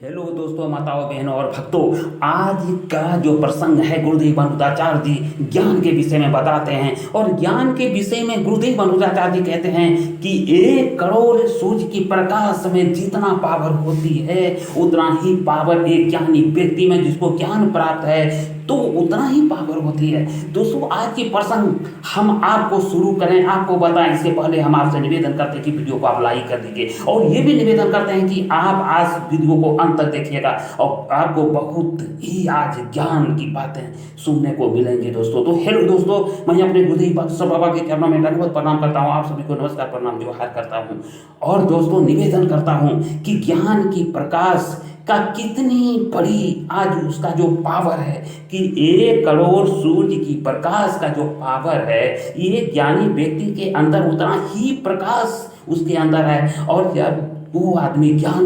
Hello दोस्तों, माताओं, बहनों और भक्तों। आज का जो प्रसंग है, गुरुदेव अनुदाचार्य जी ज्ञान के विषय में बताते हैं। और ज्ञान के विषय में गुरुदेव अनुदाचार्य जी कहते हैं कि 1 करोड़ सूर्य की प्रकाश में जितना पावर होती है, उतना ही पावर एक ज्ञानी व्यक्ति में जिसको ज्ञान प्राप्त है, तो उतना ही पावर होती है। दोस्तों, आज की प्रसंग हम आपको शुरू करें, आपको बताएं, इससे पहले हम आपसे निवेदन करते हैं कि वीडियो को आप लाइक कर दीजिए। और ये भी निवेदन करते हैं कि आप आज वीडियो को अंत तक देखिएगा और आपको बहुत ही आज ज्ञान की बातें सुनने को मिलेंगी दोस्तों। तो हेलो दोस्तों, मैं अपने गुरुदेव सब बाबा के चरणों में दंडवत प्रणाम करता हूँ। आप सभी को नमस्कार, प्रणाम, जोहार करता हूँ। और दोस्तों, निवेदन करता हूँ कि ज्ञान की प्रकाश का कितनी बड़ी आज उसका जो पावर है, कि 1 करोड़ सूर्य की प्रकाश का जो पावर है, ये ज्ञानी व्यक्ति के अंदर उतना ही प्रकाश उसके अंदर है। और जब वो आदमी ज्ञान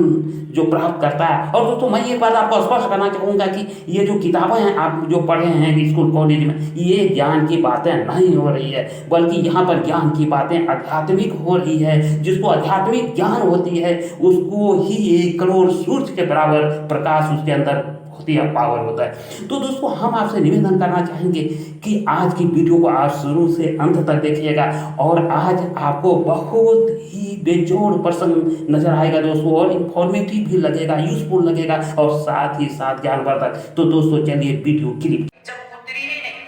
जो प्राप्त करता है, और दोस्तों मैं एक बात आपको स्पष्ट करना चाहूँगा कि ये जो किताबें हैं आप जो पढ़े हैं स्कूल कॉलेज में, ये ज्ञान की बातें नहीं हो रही है, बल्कि यहाँ पर ज्ञान की बातें आध्यात्मिक हो रही है। जिसको आध्यात्मिक ज्ञान होती है, उसको ही 1 करोड़ सूर्य के बराबर प्रकाश उसके अंदर होती है, पावर होता है। तो दोस्तों, हम आपसे निवेदन करना चाहेंगे कि आज की वीडियो को आप शुरू से अंत तक देखिएगा। और आज आपको बहुत ही बेजोड़ प्रसंग नजर आएगा दोस्तों, और इंफॉर्मेटिव भी लगेगा, यूजफुल लगेगा, और साथ ही साथ ज्ञानवर्धक। तो दोस्तों, चलिए वीडियो क्लिप। जब उतरी ही नहीं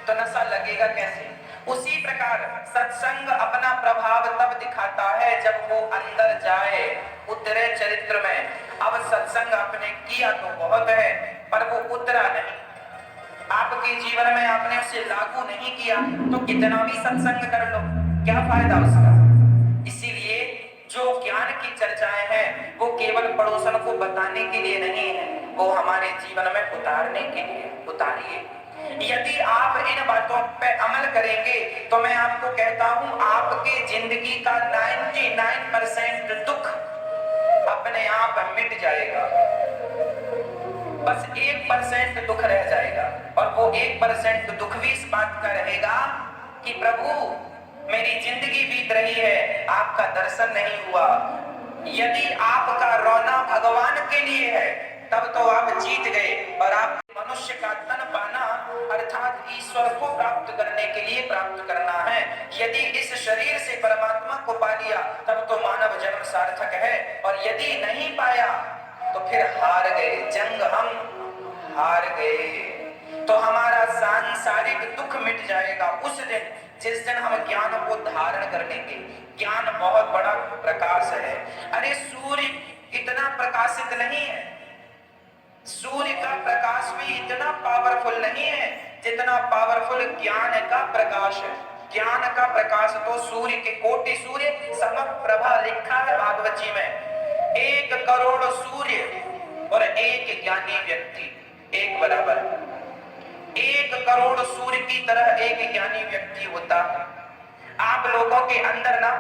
तो नशा लगेगा कैसे? उसी प्रकार सत्संग अपना प्रभाव तब दिखाता है जब वो अंदर जाए, उतरे चरित्र में। अब सत्संग आपने किया तो बहुत है, पर वो उतरा नहीं, आपके जीवन में आपने उसे लागू नहीं किया, तो कितना भी सत्संग कर लो, क्या फायदा उसका? इसीलिए जो ज्ञान की चर्चाएं हैं, वो केवल पड़ोसन को बताने के लिए नहीं है, वो हमारे जीवन में उतारने के लिए। उतारिए। यदि आप इन बातों पे अमल करेंगे, तो मैं आपको कहता हूं, आपके जिंदगी का 99% दुख अपने आप मिट जाएगा। बस 1% दुख रह जाएगा, और वो 1% दुख भी इस बात का रहेगा कि प्रभु मेरी जिंदगी बीत रही है, आपका दर्शन नहीं हुआ। यदि आपका रोना भगवान के लिए है, तब तो आप जीत गए। और आप मनुष्य का तन पाना अर्थात ईश्वर को प्राप्त करने के लिए प्राप्त करना है। यदि इस शरीर से परमात्मा को पा लिया, तब तो मानव जन्म सार्थक है। और यदि नहीं पाया, तो फिर हार गए, जंग हम हार गए। तो हमारा सांसारिक दुख मिट जाएगा उस दिन, जिस दिन हम ज्ञान को धारण कर लेंगे। ज्ञान बहुत बड़ा प्रकाश है। अरे सूर्य इतना प्रकाशित नहीं है, सूर्य का प्रकाश भी इतना पावरफुल नहीं है जितना पावरफुल ज्ञान का प्रकाश है। ज्ञान का प्रकाश तो सूर्य के कोटि सूर्य समप्रभा लिखा है भागवत जी में। 1 करोड़ सूर्य और एक ज्ञानी व्यक्ति एक बराबर। 1 करोड़ सूर्य की तरह एक ज्ञानी व्यक्ति होता है। आप लोगों के अंदर ना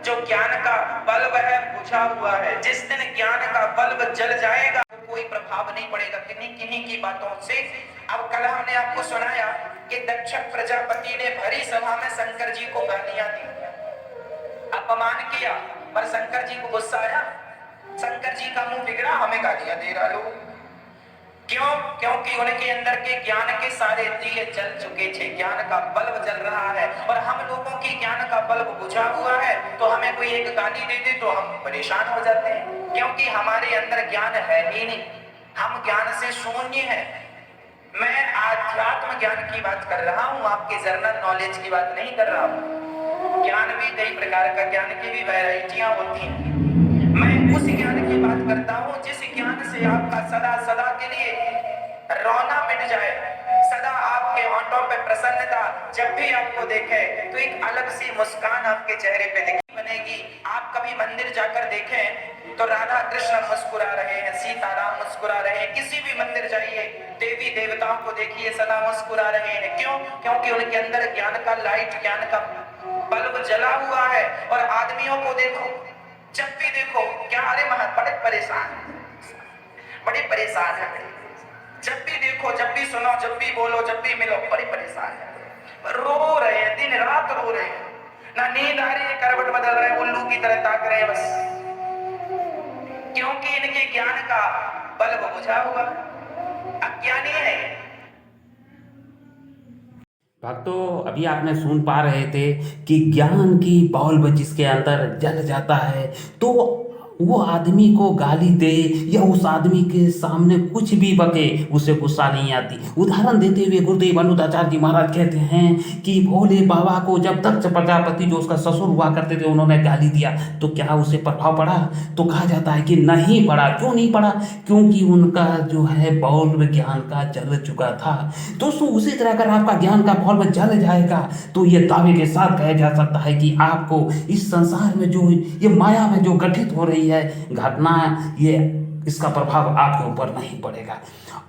जो ज्ञान का बल्ब है बुझा हुआ है, जिस दिन ज्ञान का बल्ब जल जाएगा, तो कोई प्रभाव नहीं पड़ेगा किन्हीं किन्हीं की बातों से। अब कल हमने आपको सुनाया कि दक्ष प्रजापति ने भरी सभा में शंकर जी को गालियां दी, अपमान किया, पर शंकर जी को गुस्सा आया। शंकर जी का मुंह बिगड़ा, हमें गालियां दे रहा लोग। क्यों? क्योंकि उनके अंदर के ज्ञान के सारे दिए जल चुके थे, ज्ञान का बल्ब जल रहा है। और हम लोगों की ज्ञान का बल्ब बुझा हुआ है, तो हमें कोई एक गाली दे दे तो हम परेशान हो जाते हैं, क्योंकि हमारे अंदर ज्ञान है ही नहीं, हम ज्ञान से शून्य हैं। मैं आध्यात्म ज्ञान की बात कर रहा हूँ, आपके जर्नल नॉलेज की बात नहीं कर रहा हूँ। ज्ञान भी कई प्रकार का, ज्ञान की भी वैरायटियां होती हैं। मैं उस ज्ञान की बात करता हूँ जिस ज्ञान से आपका सदा सदा के लिए रोना मिट जाए, सदा आपके होंठों पे प्रसन्नता, जब भी आपको देखे तो एक अलग सी मुस्कान आपके चेहरे पे दिखी बनेगी। आप कभी मंदिर जाकर देखें तो राधा कृष्ण मुस्कुरा रहे हैं, सीताराम मुस्कुरा रहे हैं। किसी भी मंदिर जाइए, देवी देवताओं को देखिए, सदा मुस्कुरा रहे हैं। क्यों? क्योंकि उनके अंदर ज्ञान का लाइट, ज्ञान का बल्ब जला हुआ है। और आदमियों को देखो, जब भी देखो क्या, अरे बड़े परेशान, बड़े परेशान है। जब भी देखो, जब भी सुनो, जब भी बोलो, जब भी मिलो, बड़े परेशान है, रो रहे हैं, दिन रात रो रहे हैं, ना नींद आ रही है, करवट बदल रहे हैं, उल्लू की तरह ताक रहे हैं बस। क्योंकि इनके ज्ञान का बल्ब बुझा हुआ है, अज्ञानी है ये। भक्तों, अभी आपने सुन पा रहे थे कि ज्ञान की बल्ब जिसके अंदर जल जाता है तो वो आदमी को गाली दे या उस आदमी के सामने कुछ भी बके उसे गुस्सा नहीं आती। उदाहरण देते हुए गुरुदेव अनुदाचार्य जी महाराज कहते हैं कि भोले बाबा को जब दक्ष प्रजापति जो उसका ससुर हुआ करते थे उन्होंने गाली दिया तो क्या उसे प्रभाव पड़ा? तो कहा जाता है कि नहीं पड़ा। क्यों नहीं पड़ा? क्योंकि उनका जो है बल्ब ज्ञान का जल चुका था। दोस्तों, उसी तरह अगर आपका ज्ञान का बल्ब जल जाएगा तो ये दावे के साथ कहा जा सकता है कि आपको इस संसार में जो ये माया में जो गठित हो रही है घटना, ये इसका प्रभाव आपके ऊपर नहीं पड़ेगा।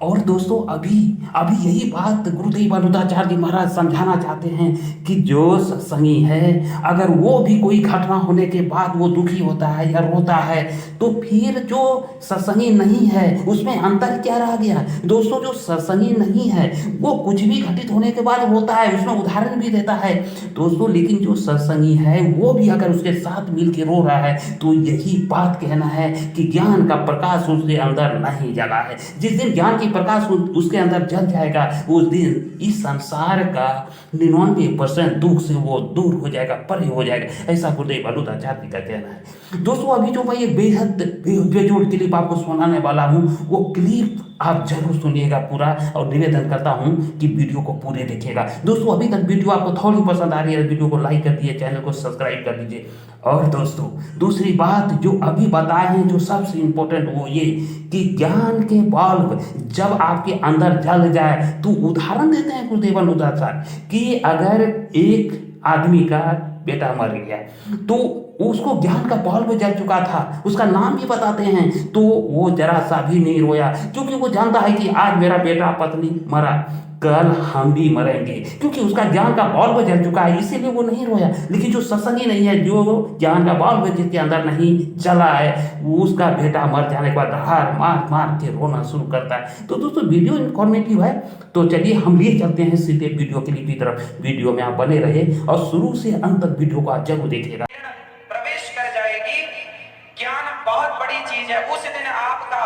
और दोस्तों, अभी अभी यही बात गुरुदेव अनुदाचार्य जी महाराज समझाना चाहते हैं कि जो सत्संगी है अगर वो भी कोई घटना होने के बाद वो दुखी होता है या रोता है तो फिर जो सत्संगी नहीं है उसमें अंतर क्या रह गया? दोस्तों, जो सत्संगी नहीं है वो कुछ भी घटित होने के बाद रोता है, उसमें उदाहरण भी देता है दोस्तों, लेकिन जो सत्संगी है वो भी अगर उसके साथ मिल के रो रहा है तो यही बात कहना है कि ज्ञान का प्रकाश उसके अंदर नहीं जला है। जिस दिन ज्ञान की प्रकाश उसके अंदर जल जाएगा उस दिन इस संसार का 99% दुख से वो दूर हो जाएगा, परे हो जाएगा, ऐसा गुरुदेव अनुदाचार्य जी का कहना है। दोस्तों, अभी जो मैं एक बेहद बेजोड़ क्लिप आपको सुनाने वाला हूँ वो क्लिप आप जरूर सुनिएगा पूरा, और निवेदन करता हूँ कि वीडियो को पूरे देखिएगा। दोस्तों, अभी तक वीडियो आपको थोड़ी पसंद आ रही है वीडियो को लाइक कर दीजिए, चैनल को सब्सक्राइब कर दीजिए। और दोस्तों, दूसरी बात जो अभी बताए हैं जो सबसे इम्पोर्टेंट वो ये कि ज्ञान के बल्ब जब आपके अंदर जल जाए तो उदाहरण देते हैं गुरुदेव अनुदाचार्य कि अगर एक आदमी का बेटा मर गया तो उसको ज्ञान का बल्ब जल चुका था, उसका नाम भी बताते हैं तो वो जरा सा भी नहीं रोया, क्योंकि वो जानता है कि आज मेरा बेटा पत्नी मरा, कल हम भी मरेंगे, क्योंकि उसका ज्ञान का बल्ब जल चुका है, इसीलिए वो नहीं रोया। लेकिन जो सत्संगी नहीं है, जो ज्ञान का बल्ब जिसके अंदर नहीं जला है, वो उसका बेटा मर जाने के बाद हार मार मार के रोना शुरू करता है। तो दोस्तों, वीडियो इन्फॉर्मेटिव है, तो चलिए हम लिए चलते हैं सीधे वीडियो क्लिप की तरफ। वीडियो में आप बने रहे और शुरू से अंत तक वीडियो को आप जरूर देखिएगा। प्रवेश कर जाएगी। ज्ञान बहुत बड़ी चीज है। उस दिन आपका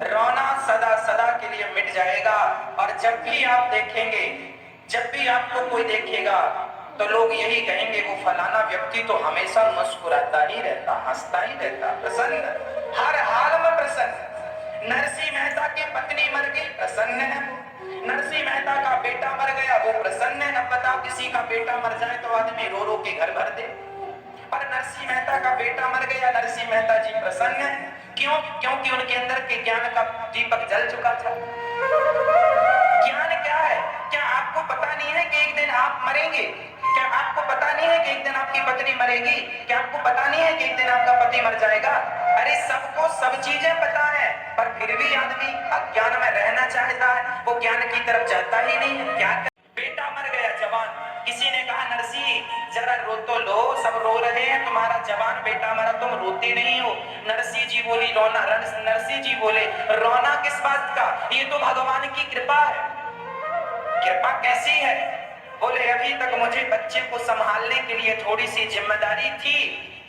रोना सदा सदा के लिए मिट जाएगा। और जब भी आप देखेंगे, जब भी आपको कोई देखेगा तो लोग यही कहेंगे वो फलाना व्यक्ति तो हमेशा मुस्कुराता ही रहता, हंसता ही रहता, प्रसन्न, हर हाल में प्रसन्न। नरसिंह मेहता की पत्नी मर गई, प्रसन्न है। नरसिंह मेहता का बेटा मर गया, वो प्रसन्न है। अब बताओ, किसी का बेटा मर जाए तो आदमी रो रो के घर भर दे, और नरसिंह मेहता का बेटा मर गया, नरसिंह मेहता जी प्रसन्न है। क्यों? क्योंकि उनके अंदर के ज्ञान का दीपक जल चुका था। ज्ञान क्या है? क्या आपको पता नहीं है कि एक दिन आप मरेंगे? क्या आपको पता नहीं है कि एक दिन आपकी पत्नी मरेगी? क्या आपको पता नहीं है कि एक दिन आपका पति मर जाएगा? अरे सबको सब चीजें पता है, पर फिर भी आदमी अज्ञान में रहना चाहता है, वो ज्ञान की तरफ जाता ही नहीं है। क्या बेटा मर गया जवान, किसी ने कहा नरसिंह जरा रो तो लो, सब रो रहे हैं, तुम्हारा जवान बेटा मरा, तुम रोते नहीं हो। नरसिंह जी बोली रोना, नरसिंह जी बोले रोना किस बात का, ये तो भगवान की कृपा है। कृपा कैसी है? बोले अभी तक मुझे बच्चे को संभालने के लिए थोड़ी सी जिम्मेदारी थी,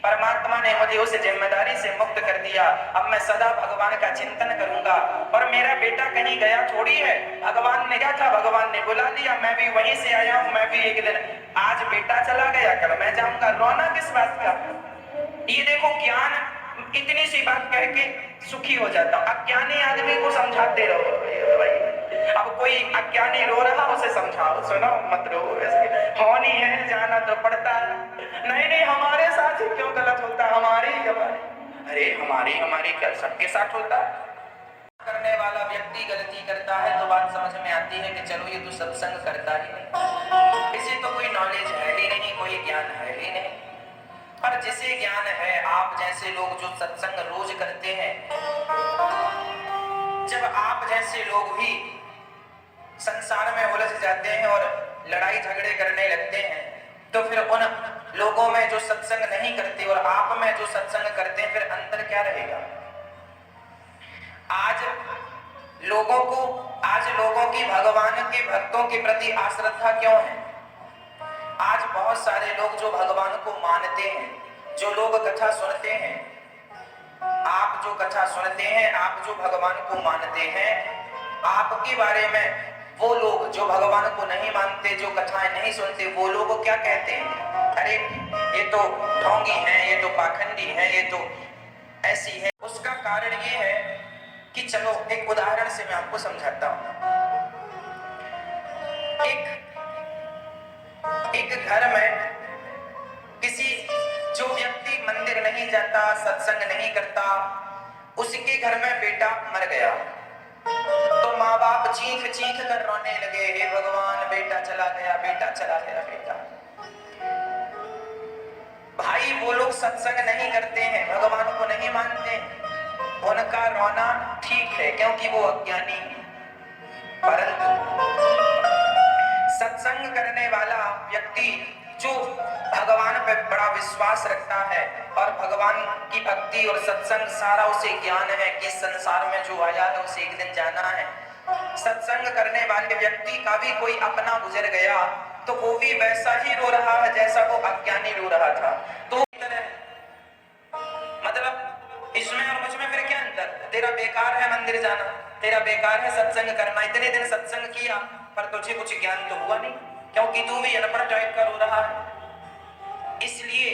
परमात्मा ने मुझे उस जिम्मेदारी से मुक्त कर दिया। अब मैं सदा भगवान का चिंतन करूंगा। और मेरा बेटा कहीं गया थोड़ी है, भगवान ने क्या था, भगवान ने बुला लिया, मैं भी वहीं से आया हूं, मैं भी एक दिन, आज बेटा चला गया कल मैं जाऊंगा, रोना किस बात का? ये देखो, ज्ञान इतनी सी बात कह के सुखी हो जाता। अज्ञानी आदमी को समझाते रहो भाई। अब कोई अज्ञानी रो रहा, उसे समझाओ, सुनो मत रो, होनी है जाना तो पड़ता है। नहीं नहीं, हमारे साथ ही क्यों गलत होता, हमारी अरे हमारी क्या सबके साथ होता है? करने वाला व्यक्ति गलती करता है तो बात समझ में आती है कि चलो ये तो सत्संग करता ही नहीं, इसे तो कोई नॉलेज है ही नहीं, कोई ज्ञान है ही नहीं। पर जिसे ज्ञान है, आप जैसे लोग जो सत्संग रोज करते हैं, जब आप जैसे लोग भी संसार में उलझ जाते हैं और लड़ाई झगड़े करने लगते हैं, तो फिर उन लोगों में जो सत्संग नहीं करते और आप में जो सत्संग करते हैं, फिर अंतर क्या रहेगा? आज लोगों की भगवान के भक्तों के प्रति आश्रद्धा क्यों है? आज बहुत सारे लोग जो भगवान को मानते हैं, जो लोग कथा सुनते हैं, आप जो कथा सुनते हैं, आप जो भगवान को मानते हैं, आपके बारे में वो लोग जो भगवान को नहीं मानते, जो कथाएं नहीं सुनते, वो लोग क्या कहते हैं? अरे ये तो ढोंगी है, ये तो पाखंडी है, ये तो ऐसी है। उसका कारण ये है कि चलो एक उदाहरण से मैं आपको समझाता हूं। एक घर में किसी जो व्यक्ति मंदिर नहीं जाता, सत्संग नहीं करता, उसके घर में बेटा मर गया। तो माँ बाप चीख चीख कर रोने लगे, हे भगवान बेटा चला गया, बेटा चला गया, बेटा। भाई वो लोग सत्संग नहीं करते हैं, भगवान को नहीं मानते, उनका रोना ठीक है क्योंकि वो अज्ञानी है। परंतु सत्संग करने वाला व्यक्ति जो भगवान पे बड़ा विश्वास रखता है और भगवान की भक्ति और सत्संग सारा उसे ज्ञान है कि संसार में जो आया है उसे एक दिन जाना है। सत्संग करने वाले व्यक्ति का भी कोई अपना गुजर गया तो वो भी वैसा ही रो रहा है जैसा वो अज्ञानी रो रहा था। तो मतलब इसमें और मुझ में फिर क्या अंतर? तेरा बेकार है मंदिर जाना, तेरा बेकार है सत्संग करना, इतने दिन सत्संग किया पर तुझे कुछ ज्ञान तो हुआ नहीं, क्योंकि तू भी अनपढ़ टाइप का रो रहा है। इसलिए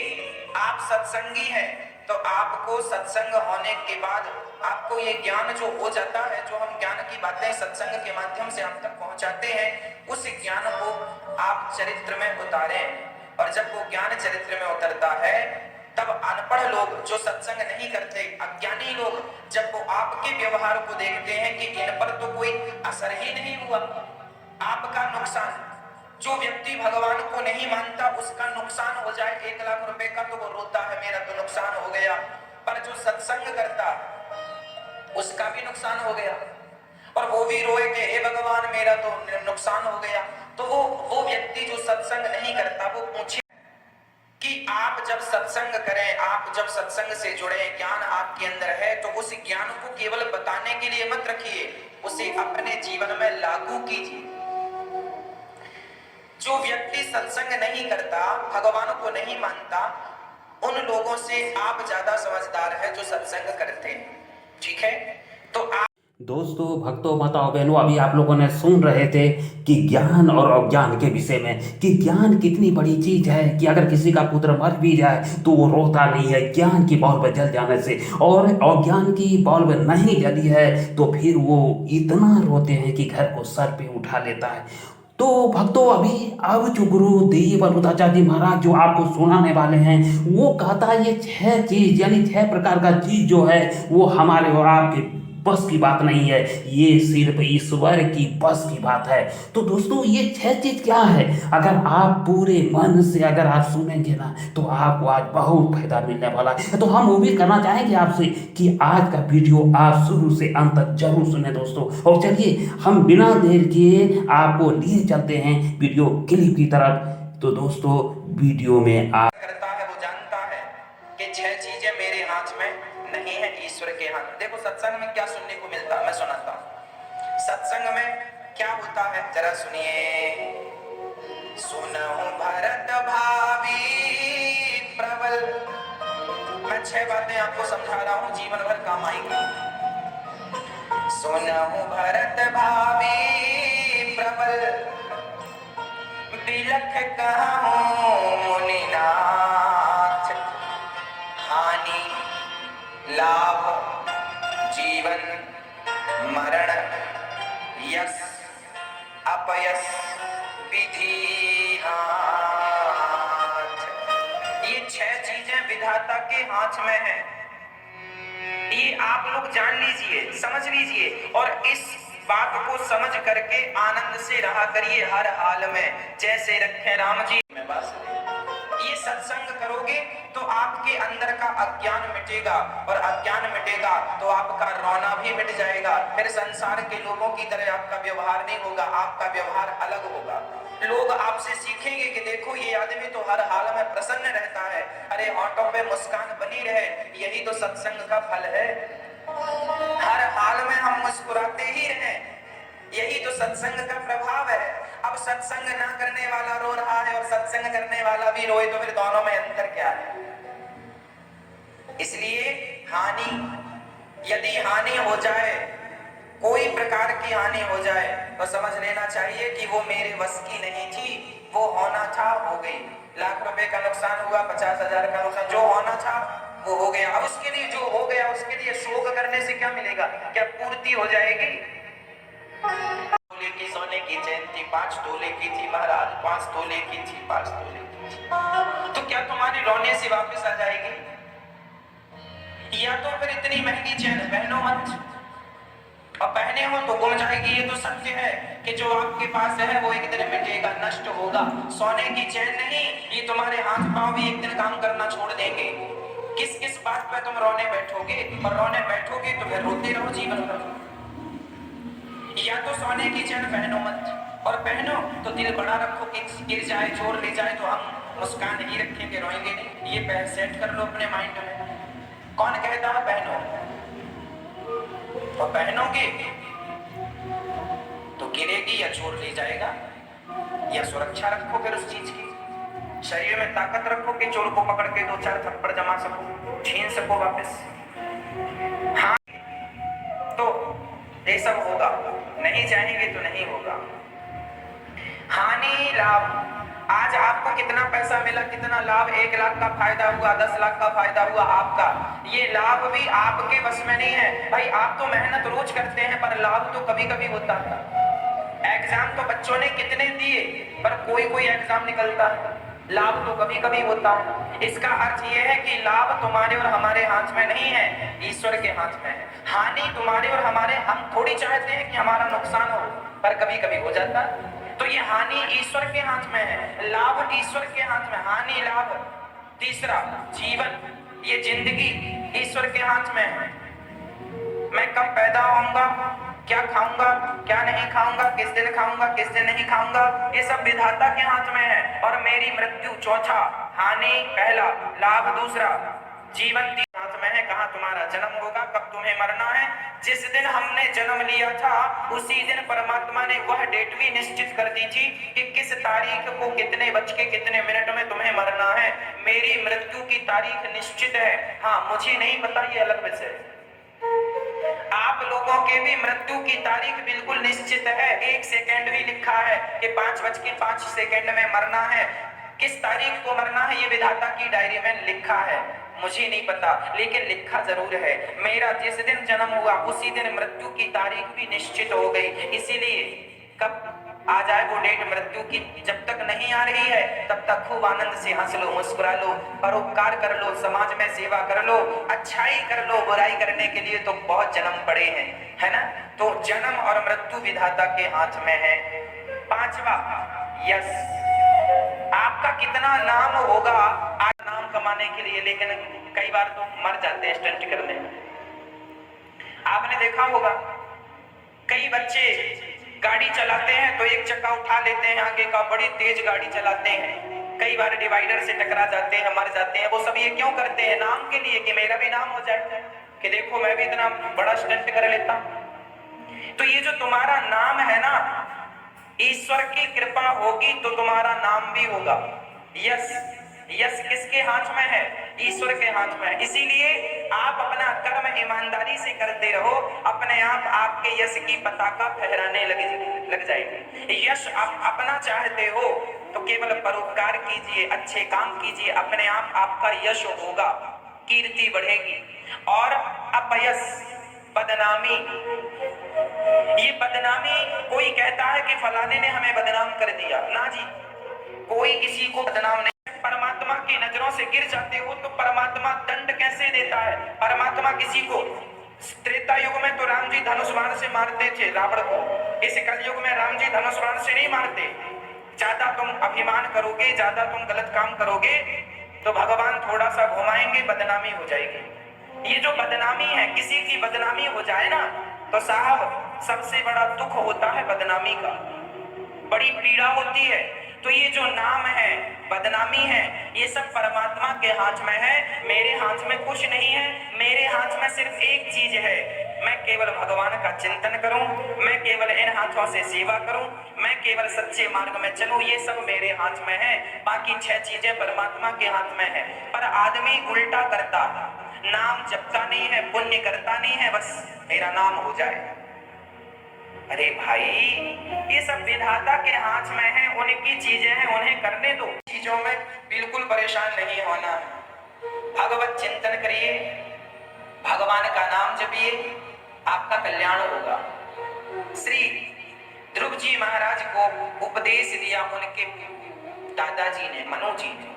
आप सत्संगी हैं तो आपको सत्संग होने के बाद आपको ये ज्ञान जो हो जाता है, जो हम ज्ञान की बातें सत्संग के माध्यम से आप तक पहुंचाते हैं, उस ज्ञान को आप चरित्र में उतारें। और जब वो ज्ञान चरित्र में उतरता है तब अनपढ़ लोग जो सत्संग नहीं करते, अज्ञानी लोग, जब वो आपके व्यवहार को देखते हैं कि इन पर तो कोई असर ही नहीं हुआ, आपका नुकसान, जो व्यक्ति भगवान को नहीं मानता उसका नुकसान हो जाए 1 लाख रुपए का तो वो रोता है मेरा तो नुकसान हो गया, पर जो सत्संग करता उसका भी नुकसान हो गया और वो भी रोए कि हे भगवान मेरा तो नुकसान हो गया। तो वो व्यक्ति जो सत्संग नहीं करता वो पूछे कि आप जब सत्संग करें, आप जब सत्संग से जुड़े, ज्ञान आपके अंदर है तो उस ज्ञान को केवल बताने के लिए मत रखिए, उसे अपने जीवन में लागू कीजिए। जो व्यक्ति सत्संग नहीं करता, भगवान को नहीं मानता, उन लोगों से आप ज्यादा समझदार हैं जो सत्संग करते हैं। ठीक है, तो आप दोस्तों, भक्तों, माताओं, बहनों, अभी आप लोगों ने सुन रहे थे कि ज्ञान और अज्ञान के विषय में, कि ज्ञान कितनी बड़ी चीज है कि अगर किसी का पुत्र मर भी जाए तो वो रोता नहीं है ज्ञान की बल्ब जल जाने से, और अज्ञान की बल्ब नहीं जली है तो फिर वो इतना रोते हैं कि घर को सर पे उठा लेता है। तो भक्तों, अब जो गुरुदेव अनुदाचार्य जी महाराज जो आपको सुनाने वाले हैं वो कहता है ये 6 चीज यानी 6 प्रकार का चीज जो है वो हमारे और आपके बस की बात नहीं है, ये सिर्फ ईश्वर की बस की बात है। तो दोस्तों, ये 6 चीज क्या है? अगर आप पूरे मन से अगर आप सुनेंगे ना तो आपको आज बहुत फायदा मिलने वाला है। तो हम उम्मीद करना चाहेंगे आपसे कि आज का वीडियो आप शुरू से अंत तक जरूर सुने दोस्तों। और चलिए हम बिना देर किए आपको लिए चलते हैं वीडियो क्लिप की तरफ। तो दोस्तों, वीडियो में आप करता है वो जानता है कि 6 चीजें मेरे हाथ में नहीं है, ईश्वर के हाथ में। देखो सत्संग में क्या सुनने को मिलता है, मैं सुनाता हूँ। सत्संग में क्या होता है जरा सुनिए। सुनहु भरत भावी प्रबल, मैं 6 बातें आपको समझा रहा हूँ, जीवन भर काम आएंगी। सुनहु भरत भावी प्रबल, बिलख कहूँ मुनिनाथ, हानि लाभ जीवन मरण यश अपयश विधि हाथ। ये 6 चीजें विधाता के हाथ में है, ये आप लोग जान लीजिए, समझ लीजिए और इस बात को समझ करके आनंद से रहा करिए हर हाल में, जैसे रखे राम जी में बस। ये सत्संग करोगे तो आपके अंदर का अज्ञान मिटेगा और अज्ञान मिटेगा तो आपका रोना भी मिट जाएगा। फिर संसार के लोगों की तरह आपका व्यवहार नहीं होगा, आपका व्यवहार अलग होगा। लोग आपसे सीखेंगे कि देखो ये आदमी तो हर हाल में प्रसन्न रहता है, अरे होठों पे मुस्कान बनी रहे, यही तो सत्संग का फल है। हर हाल में हम मुस्कुराते ही रहें, यही तो सत्संग का प्रभाव है। अब सत्संग ना करने वाला रो रहा है और सत्संग करने वाला भी रोए तो फिर दोनों में अंतर क्या है? इसलिए हानि, यदि हानि हो जाए, कोई प्रकार की हानि हो जाए, तो समझ लेना चाहिए कि वो मेरे बस की नहीं थी, वो होना था, हो गई। लाख रुपए का नुकसान हुआ, 50,000 का नुकसान, जो होना था वो हो गया। अब उसके लिए जो हो गया उसके लिए शोक करने से क्या मिलेगा? क्या पूर्ति हो जाएगी? तोले की सोने की चैन थी, 5 तोले की थी महाराज, 5 तोले की थी, 5 तोले की थी, तो क्या तुम्हारे रोने से वापस आ जाएगी? या तो फिर इतनी महंगी चैन पहनो मत, और पहने हो तो गुम जाएगी। ये तो सत्य है कि जो आपके पास है वो एक दिन मिटेगा, नष्ट होगा। सोने की चैन नहीं, ये तुम्हारे हाथ पांव भी एक दिन काम करना छोड़ देंगे। किस किस बात पे तुम रोने बैठोगे? और रोने बैठोगे तो फिर रोते रहो जीवन भर। या तो सोने की चैन पहनो मत, और पहनो तो दिल बड़ा रखो कि गिर जाए, चोर ले जाए तो हम मुस्कान ही रखेंगे, रोएंगे नहीं। ये सेट कर लो अपने माइंड में। कौन कहता है पहनो? और पहनोगे तो गिरेगी या चोर ले जाएगा, या सुरक्षा रखो फिर उस चीज की। शरीर में ताकत रखो कि चोर को पकड़ के 2-4 थप्पड़ जमा सको, छीन सको वापस। हाँ, तो ये सब होगा, नहीं चाहेंगे तो नहीं होगा। हानि लाभ, आज आपको कितना पैसा मिला, कितना लाभ, 1 लाख का फायदा हुआ, 10 लाख का फायदा हुआ आपका, ये लाभ भी आपके बस में नहीं है भाई। आप तो मेहनत रोज करते हैं, पर लाभ तो कभी कभी होता है। एग्जाम तो बच्चों ने कितने दिए, पर कोई कोई एग्जाम निकलता है। लाभ तो कभी कभी होता है। इसका अर्थ यह है कि लाभ तुम्हारे और हमारे हाथ में नहीं है, ईश्वर के हाथ में है। हानि तुम्हारे और हमारे, हम थोड़ी चाहते हैं कि हमारा नुकसान हो, पर कभी कभी हो जाता है। तो ये हानि ईश्वर के हाथ में है, लाभ ईश्वर के हाथ में। हानि लाभ। तीसरा, जीवन, ये जिंदगी ईश्वर के हाथ में है। मैं कब पैदा होऊंगा, क्या खाऊंगा, क्या नहीं खाऊंगा, किस दिन खाऊंगा, किस दिन नहीं खाऊंगा, ये सब विधाता के हाथ में है। और मेरी मृत्यु चौथा, हानि पहला, लाभ दूसरा, जीवन तीसरा हाथ में है। कहाँ तुम्हारा जन्म होगा, कब तुम्हें मरना है, जिस दिन हमने जन्म लिया था उसी दिन परमात्मा ने वह डेट भी निश्चित कर दी थी कि किस तारीख को कितने बज के कितने मिनट में तुम्हें मरना है। मेरी मृत्यु की तारीख निश्चित है, हाँ मुझे नहीं पता, ये अलग विषय है। आप लोगों के भी मृत्यु की तारीख बिल्कुल निश्चित है, 1 सेकेंड भी लिखा है कि 5:05 में मरना है। किस तारीख को मरना है ये विधाता की डायरी में लिखा है, मुझे नहीं पता, लेकिन लिखा जरूर है। मेरा जिस दिन जन्म हुआ उसी दिन मृत्यु की तारीख भी निश्चित हो गई। इसीलिए कब आ जाए वो डेट मृत्यु की, जब तक नहीं आ रही है तब तक खूब आनंद से हंस लो, मुस्कुरा लो, परोपकार कर लो, समाज में सेवा कर लो, अच्छाई कर लो। बुराई करने के लिए तो बहुत जन्म पड़े हैं, है ना। तो जन्म और मृत्यु विधाता के हाथ में है। पांचवा, यस, आपका कितना नाम होगा आज नाम कमाने के लिए, लेकिन कई बार तो मर जाते हैं स्टंट करने में। आपने देखा होगा कई बच्चे गाड़ी चलाते हैं तो एक चक्का उठा लेते हैं आगे का, बड़ी तेज गाड़ी चलाते हैं, कई बार डिवाइडर से टकरा जाते हैं, मर जाते हैं। वो सब ये क्यों करते हैं? नाम के लिए, कि मेरा भी नाम हो जाए, कि देखो मैं भी इतना बड़ा स्टंट कर लेता हूं। तो ये जो तुम्हारा नाम है ना, ईश्वर की कृपा होगी तो तुम्हारा नाम भी होगा। यस, यस किसके हाथ में है? ईश्वर के हाथ में। इसीलिए आप अपना कर्म ईमानदारी से करते रहो, अपने आप आपके यश की पताका फहराने लग जाएगी। यश आप अपना चाहते हो तो केवल परोपकार कीजिए, अच्छे काम कीजिए, अपने आप आपका यश होगा, कीर्ति बढ़ेगी। और अपयश, बदनामी, ये बदनामी, कोई कहता है कि फलाने ने हमें बदनाम कर दिया, ना जी, कोई किसी को बदनाम नहीं। परमात्मा की नजरों से गिर जाते हो तो परमात्मा दंड कैसे देता है? परमात्मा किसी को, त्रेता युग में तो राम जी धनुष बाण से मारते थे रावण को, इस कलयुग में राम जी धनुष बाण से नहीं मारते। ज्यादा तुम अभिमान करोगे, ज्यादा तुम गलत काम करोगे तो भगवान थोड़ा सा घुमाएंगे, बदनामी हो जाएगी। ये जो बदनामी है, किसी की बदनामी हो जाए ना तो साहब सबसे बड़ा दुख होता है बदनामी का, बड़ी पीड़ा होती है। तो ये जो नाम है, बदनामी है, ये सब परमात्मा के हाथ में है, मेरे हाथ में कुछ नहीं है। मेरे हाथ में सिर्फ एक चीज है, मैं केवल भगवान का चिंतन करूं, मैं केवल इन हाथों से सेवा करूं, मैं केवल सच्चे मार्ग में चलूं, ये सब मेरे हाथ में है। बाकी 6 चीजें परमात्मा के हाथ में है। पर आदमी उल्टा करता, नाम जपता नहीं है, पुण्य करता नहीं है, बस मेरा नाम हो जाए। अरे भाई, ये सब विधाता के हाथ में है, उनकी चीजें हैं, उन्हें करने दो। चीजों में बिल्कुल परेशान नहीं होना है। भगवत चिंतन करिए, भगवान का नाम जपिए, आपका कल्याण होगा। श्री ध्रुव जी महाराज को उपदेश दिया उनके दादाजी ने, मनु जी ने।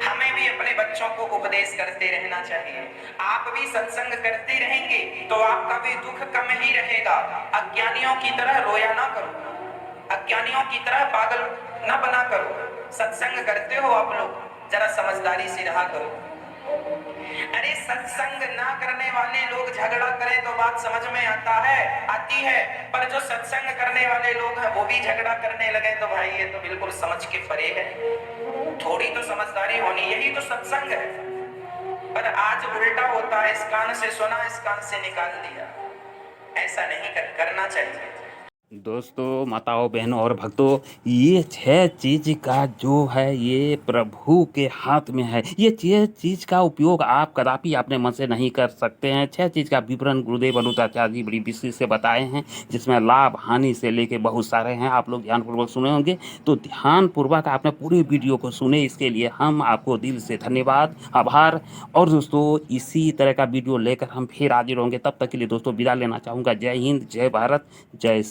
हमें भी अपने बच्चों को उपदेश करते रहना चाहिए। आप भी सत्संग करते रहेंगे तो आपका भी दुख कम ही रहेगा। अज्ञानियों की तरह रोया ना करो, अज्ञानियों की तरह पागल ना बना करो। सत्संग करते हो आप लोग, जरा समझदारी से रहा करो। अरे सत्संग ना करने वाले लोग झगड़ा करें तो बात समझ में आती है, पर जो सत्संग करने वाले लोग हैं वो भी झगड़ा करने लगे तो भाई ये तो बिल्कुल समझ के परे है। थोड़ी तो समझदारी होनी, यही तो सत्संग है। पर आज उल्टा होता है, इस कान से सुना, इस कान से निकाल दिया। ऐसा नहीं करना चाहिए। दोस्तों, माताओं, बहनों और भक्तों, ये 6 चीज का जो है ये प्रभु के हाथ में है। ये 6 चीज का उपयोग आप कदापि अपने मन से नहीं कर सकते हैं। 6 चीज का विवरण गुरुदेव अनुताचार्य जी बड़ी विस्तृत से बताए हैं, जिसमें लाभ हानि से लेके बहुत सारे हैं। आप लोग ध्यानपूर्वक सुने होंगे, तो ध्यानपूर्वक आपने पूरी वीडियो को सुने, इसके लिए हम आपको दिल से धन्यवाद, आभार। और दोस्तों, इसी तरह का वीडियो लेकर हम फिर हाजिर होंगे। तब तक के लिए दोस्तों विदा लेना चाहूँगा। जय हिंद, जय भारत, जय